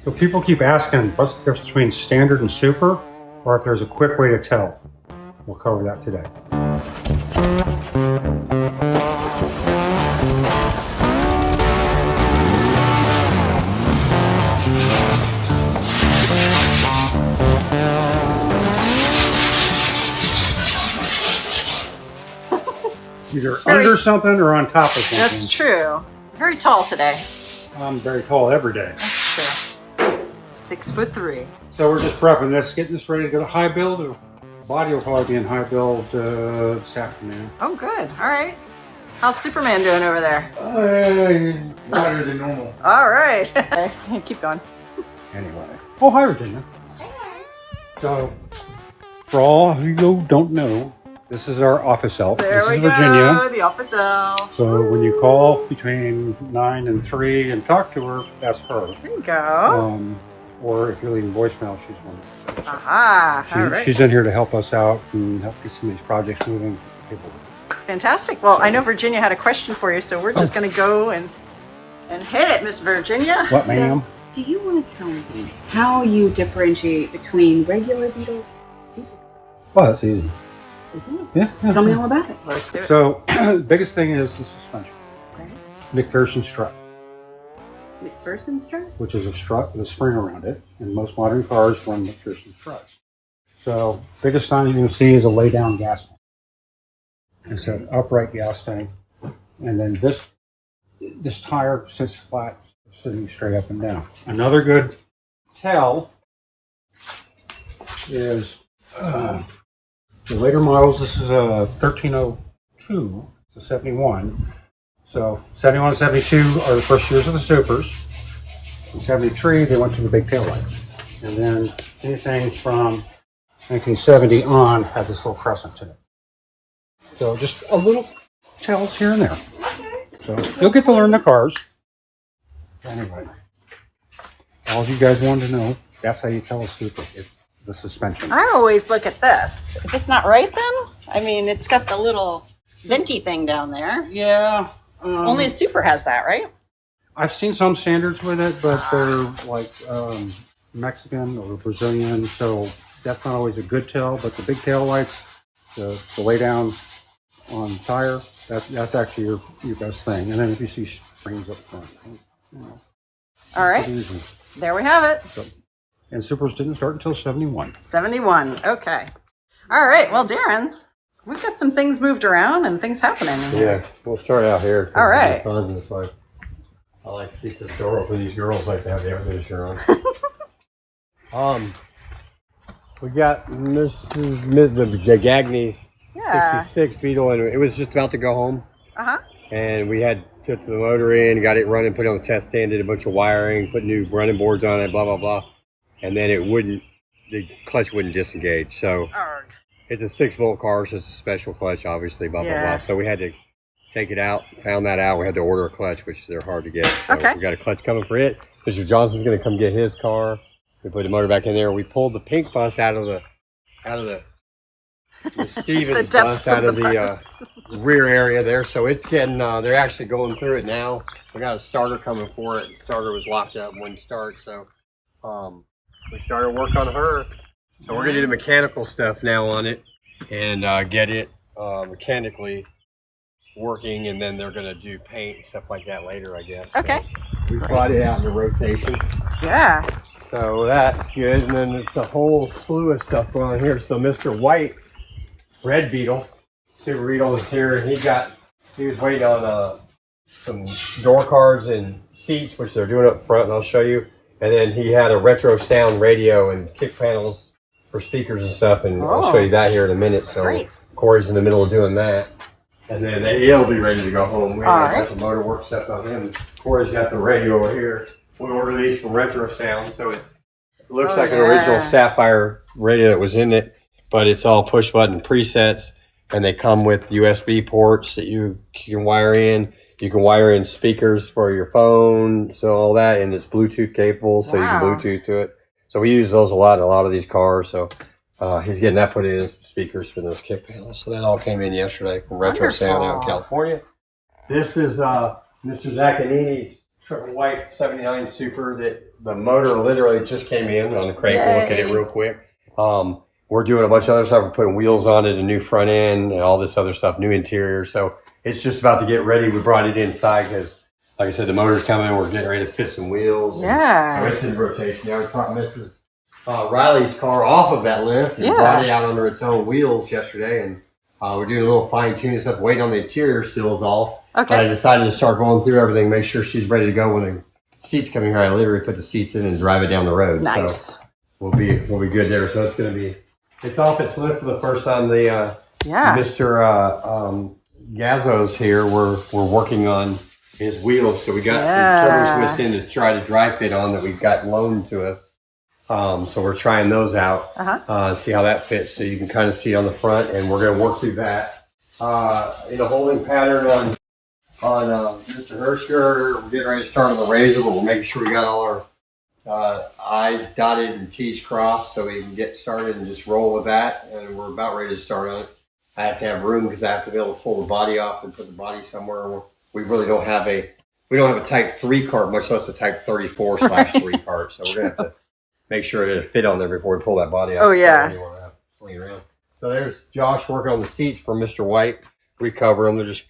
So people keep asking what's the difference between standard and super, or if there's a quick way to tell. We'll cover that today. Either under something or on top of something. That's true. Very tall today. I'm very tall every day. That's true. 6'3". So we're just prepping this, getting this ready to go to high build. Body will probably be in high build this afternoon. Oh, good. All right. How's Superman doing over there? Lighter than normal. All right. Keep going. Anyway. Oh, hi, Virginia. So, for all of you who don't know, this is our office elf. There this we is Virginia. go, the office elf. So when you call between 9 and 3 and talk to her, that's her. There you go. Or if you're leaving voicemail, she's one of them. Aha, all right. She's in here to help us out and help get some of these projects moving. Fantastic. Well, I know Virginia had a question for you, so we're just going to go and hit it, Miss Virginia. What, ma'am? Do you want to tell me how you differentiate between regular beetles and super beetles? Oh, that's easy. Isn't it? Yeah. Tell me all about it. Let's do it. So, the biggest thing is the suspension. Okay. McPherson strut, McPherson strut? which is a strut with a spring around it, and most modern cars run McPherson struts. So, biggest sign you can see is a lay-down gas tank. It's an upright gas tank, and then this tire sits flat, sitting straight up and down. Another good tell is the later models. This is a 1302. It's a 71. So 71 and 72 are the first years of the supers. In 73, they went to the big tail light. And then anything from 1970 on had this little crescent to it. So just a little tells here and there. So you'll get to learn the cars. Anyway, all you guys wanted to know, that's how you tell a super. It's the suspension. I always look at this. Is this not right then? I mean, it's got the little venti thing down there. Yeah. Only a super has that, right? I've seen some standards with it, but they're like Mexican or Brazilian, so that's not always a good tell. But the big tail lights, the lay down on tire, that's actually your best thing. And then if you see springs up front, you know, all right. There we have it. So, and supers didn't start until 71. 71. Okay. All right. Well, Darren, we've got some things moved around and things happening. Yeah, we'll start out here. All right. I like to keep this door open. These girls like to have the air conditioner on. We got the Gagne 66 Beetle, and it was just about to go home. And we had took the motor in, got it running, put it on the test stand, did a bunch of wiring, put new running boards on it, blah blah blah, and then the clutch wouldn't disengage. So it's a 6-volt car, so it's a special clutch, obviously, blah blah blah. So we had to take it out. Found that out. We had to order a clutch, which they're hard to get. So we got a clutch coming for it. Mr. Johnson's going to come get his car. We put the motor back in there. We pulled the pink bus out of the Stevens bus out of the rear area there. So it's getting, they're actually going through it now. We got a starter coming for it. The starter was locked up, wouldn't start. So we started work on her. So we're going to do the mechanical stuff now on it and get it mechanically working, and then they're going to do paint and stuff like that later, I guess. Okay. So we brought it out in the rotation. Yeah. So that's good, and then it's a whole slew of stuff going on here. So Mr. White's Red Beetle, Super Beetle is here, and he was waiting on some door cards and seats, which they're doing up front, and I'll show you. And then he had a retro sound radio and kick panels for speakers and stuff, and I'll show you that here in a minute. So great. Corey's in the middle of doing that. And then he'll be ready to go home. We got some motor work stuff on him. Corey's got the radio over here. We ordered these from Retro Sound, so it looks like an original Sapphire radio that was in it, but it's all push button presets, and they come with USB ports that you can wire in. You can wire in speakers for your phone, so all that, and it's Bluetooth capable, so you can Bluetooth to it. So we use those a lot in a lot of these cars. So he's getting that put in, some speakers for those kick panels. So that all came in yesterday from Retro Sound out in California. This is Mr. Zacanini's triple white 79 Super that the motor literally just came in on the crate. We'll look at it Yay. real quick. We're doing a bunch of other stuff. We're putting wheels on it, a new front end, and all this other stuff, new interior. So it's just about to get ready. We brought it inside because, like I said, the motor's coming. We're getting ready to fit some wheels. Yeah. It's in rotation now. We brought Mrs. Riley's car off of that lift and Yeah. brought it out under its own wheels yesterday. And we're doing a little fine-tuning stuff, waiting on the interior still is all. Okay. But I decided to start going through everything, make sure she's ready to go when the seats come in here. I literally put the seats in and drive it down the road. Nice. So we'll be good there. So it's going to be, it's off its lift for the first time. The Yeah. Mr. Gazzo's here. We're working on his wheels. So we got Yeah. some turbos missing to try to dry fit on that we've got loaned to us. So we're trying those out, see how that fits. So you can kind of see on the front, and we're going to work through that. In a holding pattern on Mr. Hersker, we're getting ready to start on the Razor, but we're making sure we got all our I's dotted and T's crossed so we can get started and just roll with that. And we're about ready to start on it. I have to have room because I have to be able to pull the body off and put the body somewhere. We really don't have a Type 3 cart, much less a Type 34/3 cart. So we're going to have to make sure it fit on there before we pull that body out. Oh, yeah. So you want to have to sling it around. So there's Josh working on the seats for Mr. White. Recover them. They're just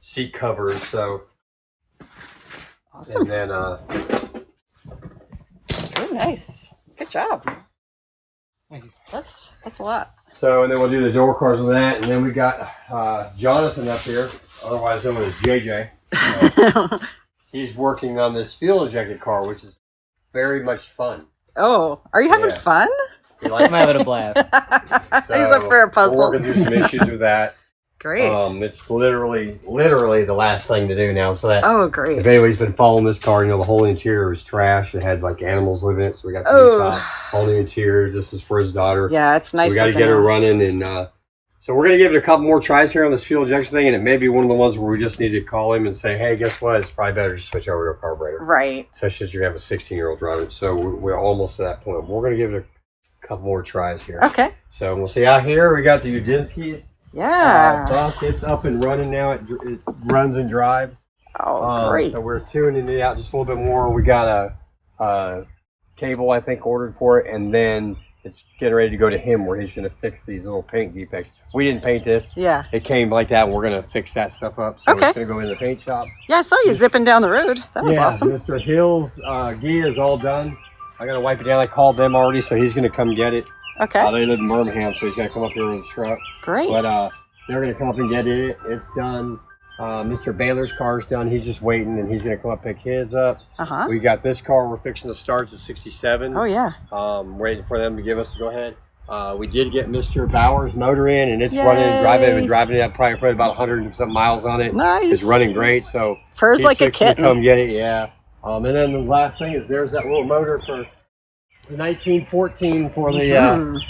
seat covers. So Awesome. and then Very nice. Good job. That's a lot. so and then we'll do the door cars with that, and then we got Jonathan up here, otherwise known as JJ. He's working on this fuel injected car, which is very much fun. Oh, are you having Yeah. fun? You like I'm having a blast. So He's up for a puzzle. We're working through some issues with that. Great. It's literally the last thing to do now. So that Oh, great. if anybody's been following this car, you know the whole interior was trash. It had like animals living in it, so we got the new top, whole new interior. This is for his daughter. Yeah, it's nice. We got to get her running, and so we're gonna give it a couple more tries here on this fuel injection thing, and it may be one of the ones where we just need to call him and say, hey, guess what? It's probably better to switch over to a carburetor. Right. Especially as you have a 16-year-old driving. So we're almost to that point. We're gonna give it a couple more tries here. Okay. So we'll see out here. We got the Yudinskis. Yeah. Bus, it's up and running now. It runs and drives. Oh, great. So we're tuning it out just a little bit more. We got a cable, I think, ordered for it, and then it's getting ready to go to him where he's going to fix these little paint defects. We didn't paint this. Yeah. It came like that, and we're going to fix that stuff up. So Okay. it's going to go in the paint shop. Yeah, I saw you zipping down the road. That was awesome. Mr. Hill's Ghia is all done. I got to wipe it down. I called them already, so he's going to come get it. Okay. They live in Birmingham, so he's going to come up here with his truck. Great. But they're going to come up and get it. It's done. Mr. Baylor's car's done. He's just waiting, and he's going to come up pick his up. Uh-huh. We got this car. We're fixing to start. It's a 67. Oh, yeah. Waiting for them to give us the go-ahead. We did get Mr. Bauer's motor in, and it's Yay. running and driving. I've been driving it. I've probably put about 100 and some miles on it. Nice. It's running great. So Purrs he's like a fixing to kitten. come get it, yeah. And then the last thing is there's that little motor for the 1914 for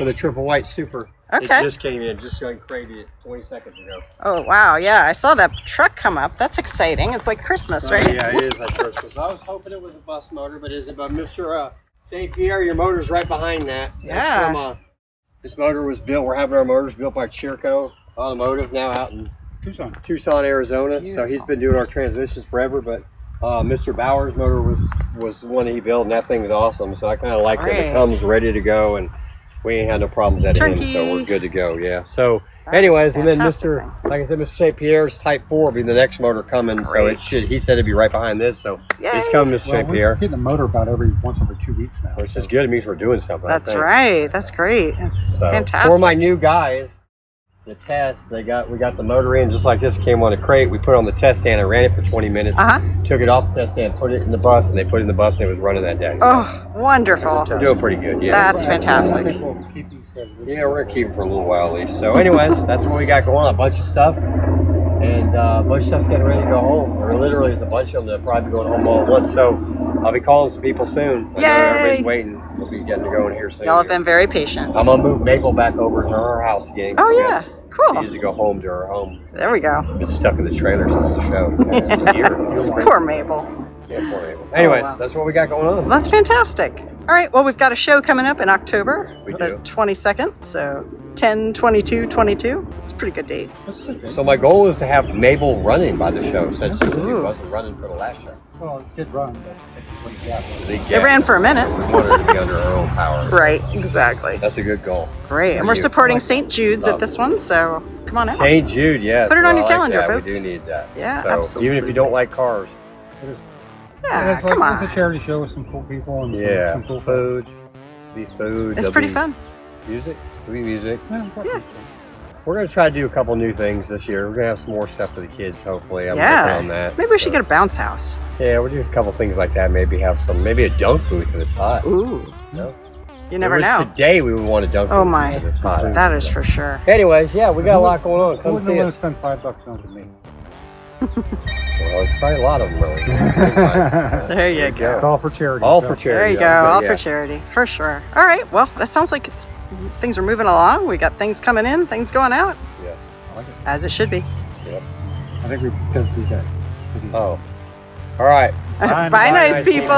the Triple White Super. Okay. It just came in, just uncrated it 20 seconds ago. Oh, wow. Yeah, I saw that truck come up. That's exciting. It's like Christmas, right? Yeah, it is like Christmas. I was hoping it was a bus motor, but isn't. But Mr. St. Pierre, your motor's right behind that. Yeah. That's from, this motor was built, we're having our motors built by Chirco Automotive now out in Tucson, Arizona. Beautiful. So he's been doing our transmissions forever, but Mr. Bauer's motor was the one he built, and that thing is awesome. So I kind of like that it Great. comes ready to go, and we ain't had no problems at him, Turnkey. so we're good to go, yeah. So That anyways, is a and then fantastic Mr. Like I said, Mr. St. Pierre's Type 4 will be the next motor coming, so Great. it should, he said it'd be right behind this, so Yay. it's coming, Mr. St. We're Pierre. getting the motor about once every 2 weeks now. Which is good. It means we're doing something. I That's think. right. That's great. So, Fantastic. For my new guys, the test, we got the motor in just like this. Came on a crate. We put it on the test stand. I ran it for 20 minutes. Took it off the test stand, put it in the bus, and they put it in the bus, and it was running that day. Oh, wonderful. We're doing pretty good. Yeah. That's fantastic. Yeah, we're gonna keep it for a little while at least. So, anyways, that's what we got going on. A bunch of stuff, and a bunch of stuff's getting ready to go home. Or literally, there's a bunch of them that'll probably be going home all at once. So, I'll be calling some people soon. I know Yay. everybody's waiting. We'll be getting to going here soon. Y'all have been very patient. I'm gonna move Mabel back over to her house again. Oh, yeah. She Cool. needs to go home to her home. There we go. Been stuck in the trailer since the show. It's a year. Poor Mabel. Yeah, poor Mabel. Anyways, wow. that's what we got going on. That's fantastic. All right. Well, we've got a show coming up in October, We the do. 22nd. So 10/22/22. It's a pretty good date. So my goal is to have Mabel running by the show since she wasn't running for the last show. Well, it did run, but it just went gas. It ran for a minute. We wanted to be under our own power. Right, exactly. That's a good goal. Great. And we're supporting St. Jude's at this one, so come on out. St. Jude, yes. Put it on your I like calendar, that. folks. We do need that. Yeah, So, absolutely. even if you don't like cars. Yeah, it's like, come on. It's a charity show with some cool people and Yeah. some cool Food. Be food. It's there'll pretty be fun. Music. There'll be music. Yeah. We're going to try to do a couple new things this year. We're going to have some more stuff for the kids, hopefully. I'm Yeah. working on that. Maybe we should get a bounce house. Yeah, we'll do a couple things like that. Maybe have maybe a dunk booth if it's hot. Ooh. No? You never If it was know. Today we would want a dunk Oh booth my. because it's hot. That is for sure. Anyways, yeah, we got a lot going on. I Come wouldn't see want to us. spend $5 on me. Well, it's probably a lot of them, really. There you go. It's all for charity. All so. for charity. There you go. So, All yeah. for charity. For sure. All right. Well, that sounds like things are moving along. We got things coming in, things going out, Yes. I like it. as it should be. Yep. I think we could do that. Oh. All right. Bye, nice people.